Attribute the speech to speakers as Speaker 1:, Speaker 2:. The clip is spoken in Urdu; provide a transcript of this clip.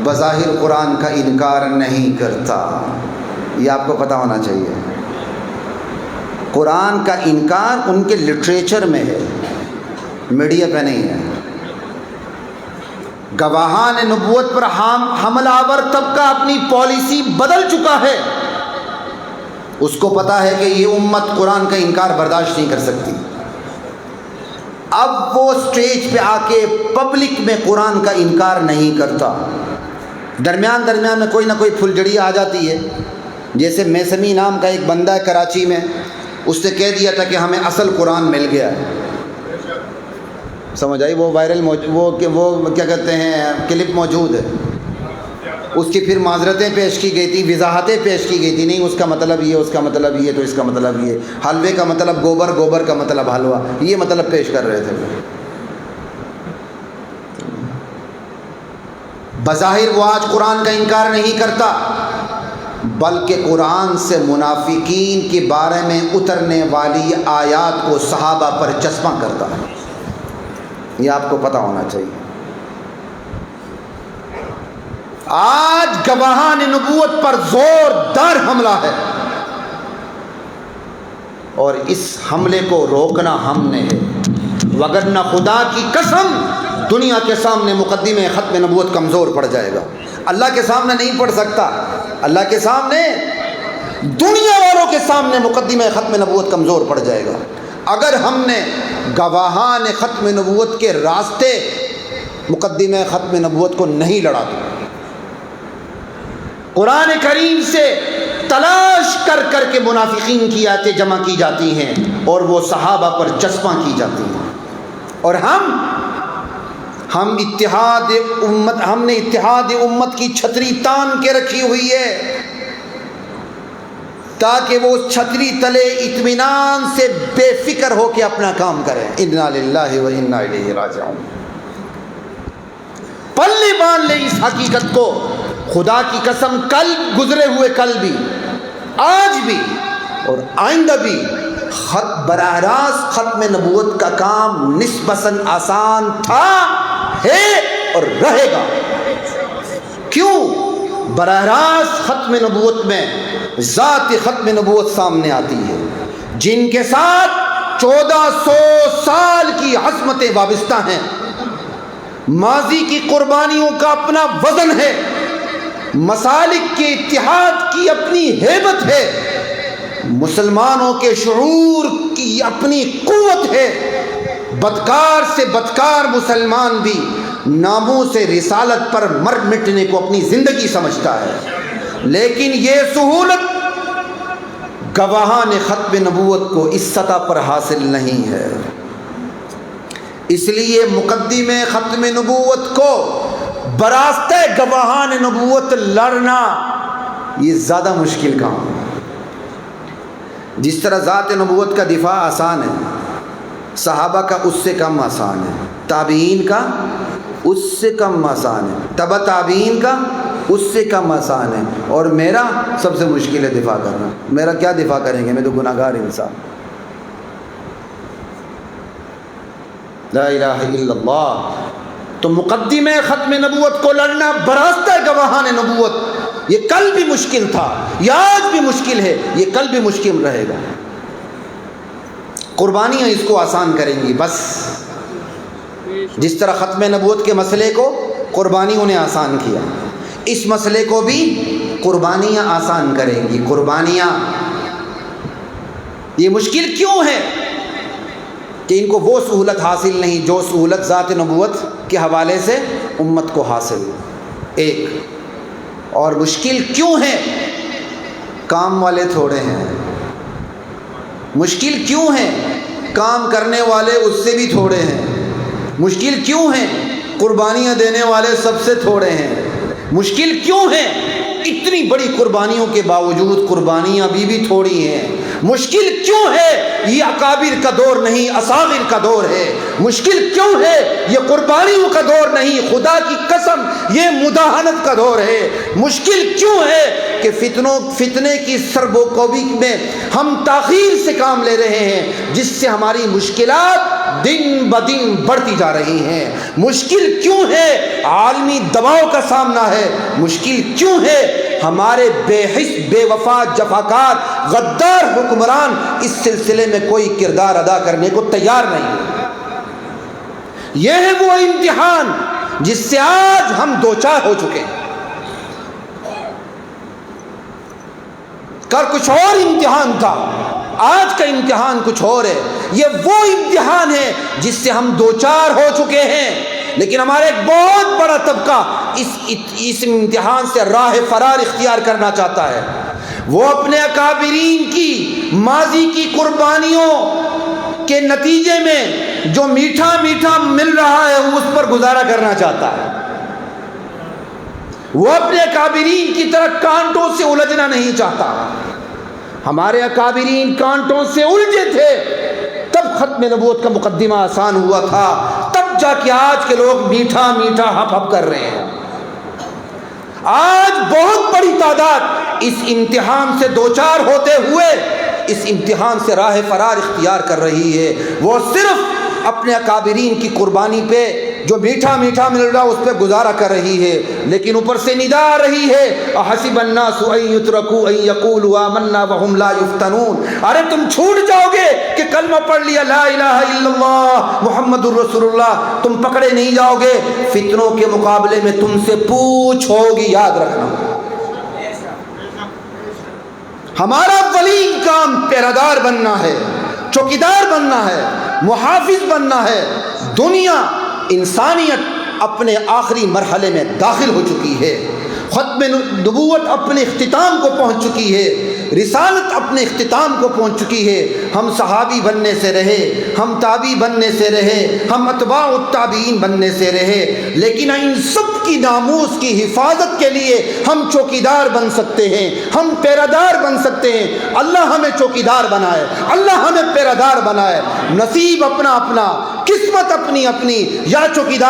Speaker 1: بظاہر قرآن کا انکار نہیں کرتا، یہ آپ کو پتہ ہونا چاہیے۔ قرآن کا انکار ان کے لٹریچر میں ہے، میڈیا پہ نہیں ہے۔ گواہان نبوت پر حملہ آور طبقہ اپنی پالیسی بدل چکا ہے، اس کو پتا ہے کہ یہ امت قرآن کا انکار برداشت نہیں کر سکتی۔ اب وہ سٹیج پہ آ کے پبلک میں قرآن کا انکار نہیں کرتا، درمیان میں کوئی نہ کوئی پھلجڑی آ جاتی ہے۔ جیسے میسمی نام کا ایک بندہ ہے کراچی میں، اس نے کہہ دیا تھا کہ ہمیں اصل قرآن مل گیا ہے، سمجھ آئی؟ وہ وائرل وہ کیا کہتے ہیں کلپ موجود ہے، اس کی پھر معذرتیں پیش کی گئی تھی، وضاحتیں پیش کی گئی تھی، نہیں اس کا مطلب یہ، اس کا مطلب یہ، تو اس کا مطلب یہ، حلوے کا مطلب گوبر، گوبر کا مطلب حلوہ، یہ مطلب پیش کر رہے تھے۔ بظاہر وہ آج قرآن کا انکار نہیں کرتا، بلکہ قرآن سے منافقین کے بارے میں اترنے والی آیات کو صحابہ پر چسپاں کرتا ہے، یہ آپ کو پتہ ہونا چاہیے۔ آج گواہان نبوت پر زوردار حملہ ہے، اور اس حملے کو روکنا ہم نے ہے، وگرنہ خدا کی قسم دنیا کے سامنے مقدمہ ختم نبوت کمزور پڑ جائے گا۔ اللہ کے سامنے نہیں پڑ سکتا، اللہ کے سامنے، دنیا والوں کے سامنے مقدمہ ختم نبوت کمزور پڑ جائے گا اگر ہم نے گواہان ختم نبوت کے راستے مقدمہ ختم نبوت کو نہیں لڑا تو۔ قرآن کریم سے تلاش کر کر کے منافقین کی آیتیں جمع کی جاتی ہیں اور وہ صحابہ پر چسپاں کی جاتی ہیں، اور ہم نے اتحاد امت کی چھتری تان کے رکھی ہوئی ہے تاکہ وہ اس چھتری تلے اطمینان سے بے فکر ہو کے اپنا کام کریں۔ انا للہ و انا الیہ راجعون۔ پلے باندھ لے اس حقیقت کو، خدا کی قسم کل گزرے ہوئے، کل بھی، آج بھی اور آئندہ بھی براہ راست ختم نبوت کا کام نسبتاً آسان تھا، ہے اور رہے گا۔ کیوں؟ براہ راست ختم نبوت میں ذات ختم نبوت سامنے آتی ہے، جن کے ساتھ 1400 سال کی عظمتیں وابستہ ہیں، ماضی کی قربانیوں کا اپنا وزن ہے، مسالک کے اتحاد کی اپنی ہیبت ہے، مسلمانوں کے شعور کی اپنی قوت ہے۔ بدکار سے بدکار مسلمان بھی ناموس رسالت پر مر مٹنے کو اپنی زندگی سمجھتا ہے، لیکن یہ سہولت گواہان ختم نبوت کو اس سطح پر حاصل نہیں ہے۔ اس لیے مقدمہ ختم نبوت کو براستہ گواہان نبوت لڑنا یہ زیادہ مشکل کام ہے۔ جس طرح ذات نبوت کا دفاع آسان ہے، صحابہ کا اس سے کم آسان ہے، تابعین کا اس سے کم آسان ہے، تبع تابعین کا اس سے کم آسان ہے، اور میرا سب سے مشکل ہے دفاع کرنا۔ میرا کیا دفاع کریں گے، میں تو گناہ گار انسان۔ لا الہ الا اللہ۔ تو مقدمہ ختم نبوت کو لڑنا براستہ گواہان نبوت، یہ کل بھی مشکل تھا، یہ آج بھی مشکل ہے، یہ کل بھی مشکل رہے گا۔ قربانیاں اس کو آسان کریں گی، بس جس طرح ختم نبوت کے مسئلے کو قربانیوں نے آسان کیا، اس مسئلے کو بھی قربانیاں آسان کریں گی۔ قربانیاں یہ مشکل کیوں ہے کہ ان کو وہ سہولت حاصل نہیں جو سہولت ذات نبوت کے حوالے سے امت کو حاصل ہے، ایک۔ اور مشکل کیوں ہے؟ کام والے تھوڑے ہیں۔ مشکل کیوں ہے؟ کام کرنے والے اس سے بھی تھوڑے ہیں۔ مشکل کیوں ہے؟ قربانیاں دینے والے سب سے تھوڑے ہیں۔ مشکل کیوں ہے؟ اتنی بڑی قربانیوں کے باوجود قربانیاں بھی تھوڑی ہیں۔ مشکل کیوں ہے؟ یہ اکابر کا دور نہیں، اصاغر کا دور ہے۔ مشکل کیوں ہے؟ یہ قربانیوں کا دور نہیں، خدا کی قسم یہ مداہنت کا دور ہے۔ مشکل کیوں ہے کہ فتنے کی سرب و کوبی میں ہم تاخیر سے کام لے رہے ہیں، جس سے ہماری مشکلات دن بدن بڑھتی جا رہی ہیں۔ مشکل کیوں ہے؟ عالمی دباؤ کا سامنا ہے۔ مشکل کیوں ہے؟ ہمارے بے حس بے وفا جفاکار غدار حکمران اس سلسلے میں کوئی کردار ادا کرنے کو تیار نہیں۔ یہ ہے وہ امتحان جس سے آج ہم دوچار ہو چکے ہیں۔ کل کچھ اور امتحان تھا، آج کا امتحان کچھ اور ہے۔ یہ وہ امتحان ہے جس سے ہم دوچار ہو چکے ہیں، لیکن ہمارا ایک بہت بڑا طبقہ اس امتحان سے راہ فرار اختیار کرنا چاہتا ہے۔ وہ اپنے اکابرین کی ماضی کی قربانیوں کے نتیجے میں جو میٹھا میٹھا مل رہا ہے اس پر گزارا کرنا چاہتا ہے۔ وہ اپنے اکابرین کی طرح کانٹوں سے الجھنا نہیں چاہتا۔ ہمارے اکابرین کانٹوں سے الجھے تھے، تب ختم نبوت کا مقدمہ آسان ہوا تھا، تب جا کے آج کے لوگ میٹھا میٹھا ہپ ہپ کر رہے ہیں۔ آج بہت بڑی تعداد اس امتحان سے دوچار ہوتے ہوئے اس امتحان سے راہ فرار اختیار کر رہی ہے۔ وہ صرف اپنے اکابرین کی قربانی پہ جو میٹھا میٹھا مل رہا اس پہ گزارا کر رہی ہے، لیکن اوپر سے ندا آ رہی ہے احسب الناس ان یترکوا ان یقولوا آمنا وهم لا یفتنون۔ ارے تم چھوٹ جاؤ گے کہ کلمہ پڑھ لیا لا الہ الا اللہ محمد الرسول اللہ، تم پکڑے نہیں جاؤ گے، فتنوں کے مقابلے میں تم سے پوچھ ہوگی، یاد رکھنا۔ ہمارا ولی کام پیرادار بننا ہے، چوکیدار بننا ہے، محافظ بننا ہے۔ دنیا انسانیت اپنے آخری مرحلے میں داخل ہو چکی ہے، ختم نبوت اپنے اختتام کو پہنچ چکی ہے، رسالت اپنے اختتام کو پہنچ چکی ہے۔ ہم صحابی بننے سے رہے، ہم تابعی بننے سے رہے، ہم اتباع التابعین بننے سے رہے، لیکن ان سب کی ناموس کی حفاظت کے لیے ہم چوکیدار بن سکتے ہیں، ہم پیرادار بن سکتے ہیں۔ اللہ ہمیں چوکیدار بنائے، اللہ ہمیں پیرادار بنائے۔ نصیب اپنا اپنا، قسمت اپنی اپنی، یا چوکیدار